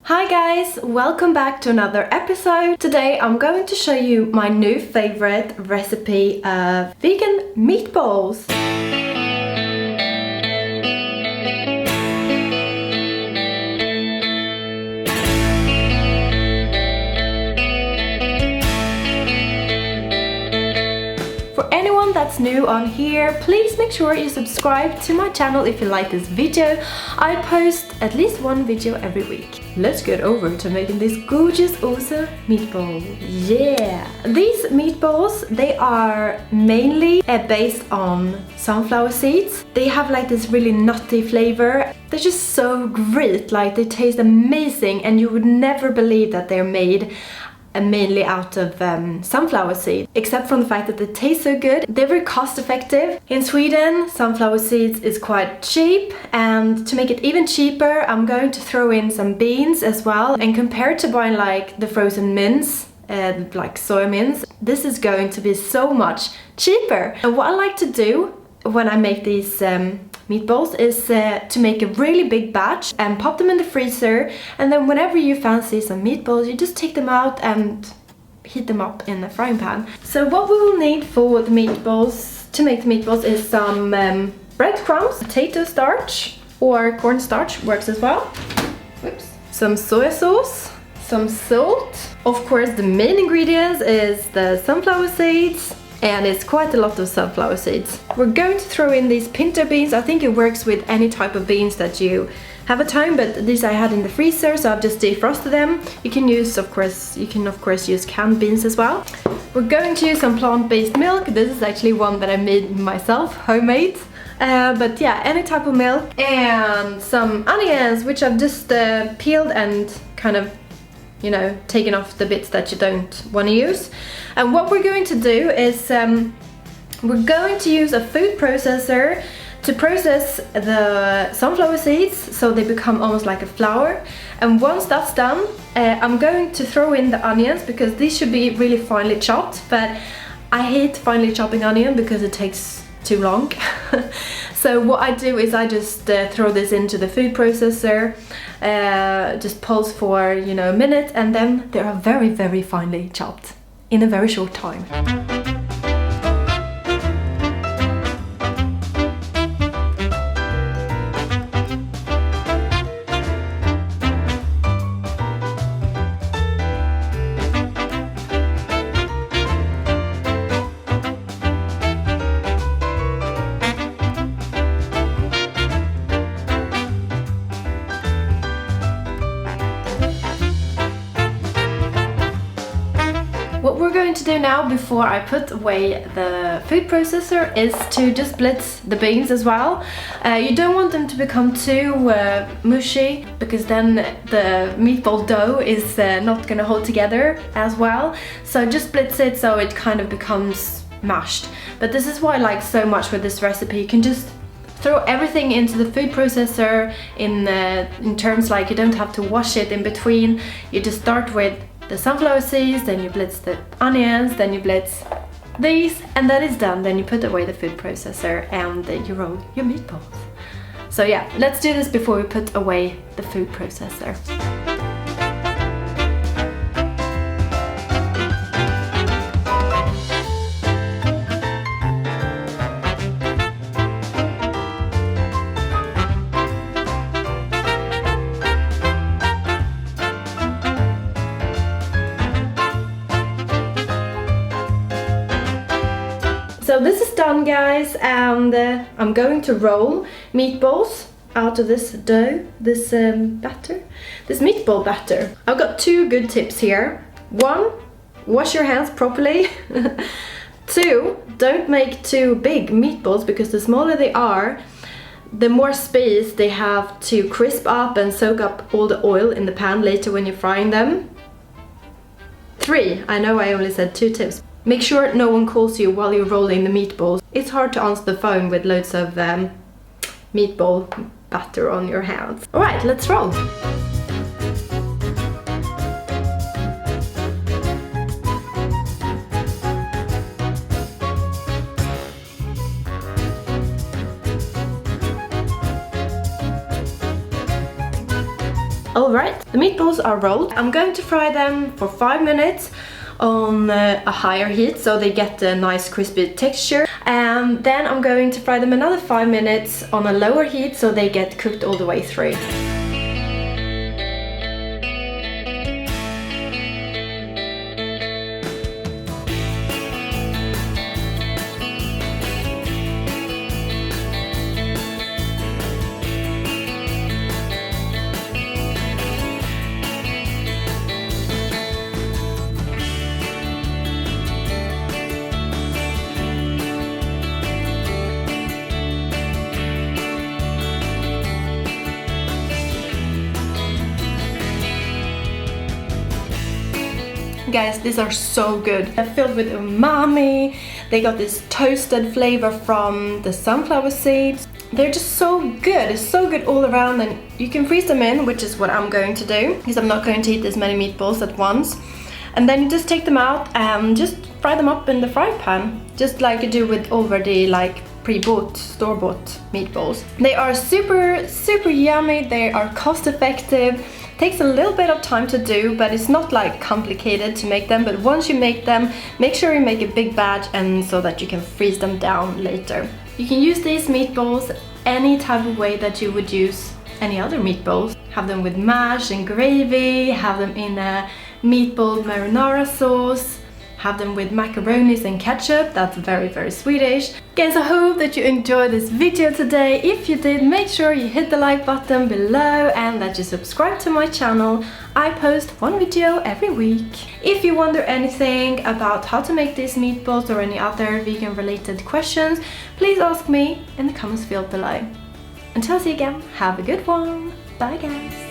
Hi guys, welcome back to another episode. Today I'm going to show you my new favorite recipe of vegan meatballs. For anyone that's new on here, please make sure you subscribe to my channel if you like this video. I post at least one video every week. Let's get over to making these gorgeous awesome meatballs. Yeah! These meatballs, they are mainly based on sunflower seeds. They have like this really nutty flavor. They're just so great, like they taste amazing and you would never believe that they're made mainly out of sunflower seeds, except from the fact that they taste so good. They're very cost effective. In Sweden, sunflower seeds is quite cheap, and to make it even cheaper, I'm going to throw in some beans as well. And compared to buying like the frozen mince, like soy mince, this is going to be so much cheaper. And what I like to do when I make these meatballs is to make a really big batch and pop them in the freezer, and then whenever you fancy some meatballs, you just take them out and heat them up in a frying pan. So what we will need for the meatballs, to make the meatballs, is some breadcrumbs, potato starch or corn starch works as well. Whoops. Some soy sauce, some salt. Of course, the main ingredients is the sunflower seeds, and it's quite a lot of sunflower seeds. We're going to throw in these pinto beans. I think it works with any type of beans that you have at time, but these I had in the freezer, so I've just defrosted them. You can of course use canned beans as well. We're going to use some plant-based milk. This is actually one that I made myself, homemade. But yeah, any type of milk, and some onions, which I've just peeled and kind of, you know, taking off the bits that you don't want to use. And what we're going to do is we're going to use a food processor to process the sunflower seeds so they become almost like a flour. And once that's done, I'm going to throw in the onions, because these should be really finely chopped, but I hate finely chopping onion because it takes too long. So what I do is I just throw this into the food processor, just pulse for, you know, a minute, and then they are very, very finely chopped in a very short time. What we're going to do now, before I put away the food processor, is to just blitz the beans as well. You don't want them to become too mushy, because then the meatball dough is not going to hold together as well. So just blitz it so it kind of becomes mashed. But this is what I like so much with this recipe. You can just throw everything into the food processor in terms like you don't have to wash it in between. You just start with the sunflower seeds, then you blitz the onions, then you blitz these, and that is done. Then you put away the food processor and you roll your meatballs. So yeah, let's do this before we put away the food processor. So this is done, guys, and I'm going to roll meatballs out of this dough, this batter, this meatball batter. I've got two good tips here. One, wash your hands properly. Two, don't make too big meatballs, because the smaller they are, the more space they have to crisp up and soak up all the oil in the pan later when you're frying them. Three, I know I only said two tips. Make sure no one calls you while you're rolling the meatballs. It's hard to answer the phone with loads of meatball batter on your hands. Alright, let's roll! Alright, the meatballs are rolled. I'm going to fry them for 5 minutes on a higher heat so they get a nice crispy texture, and then I'm going to fry them another 5 minutes on a lower heat so they get cooked all the way through. Guys, these are so good. They're filled with umami. They got this toasted flavor from the sunflower seeds. They're just so good. It's so good all around, and you can freeze them in, which is what I'm going to do because I'm not going to eat this many meatballs at once. And then you just take them out and just fry them up in the fry pan, just like you do with already like pre-bought, store-bought meatballs. They are super yummy. They are cost effective. Takes a little bit of time to do, but it's not like complicated to make them. But once you make them, make sure you make a big batch, and so that you can freeze them down later. You can use these meatballs any type of way that you would use any other meatballs. Have them with mash and gravy, have them in a meatball marinara sauce, have them with macaronis and ketchup. That's very Swedish. Guys, I hope that you enjoyed this video today. If you did, make sure you hit the like button below and that you subscribe to my channel. I post one video every week. If you wonder anything about how to make these meatballs or any other vegan related questions, please ask me in the comments field below. Until see you again, have a good one. Bye guys.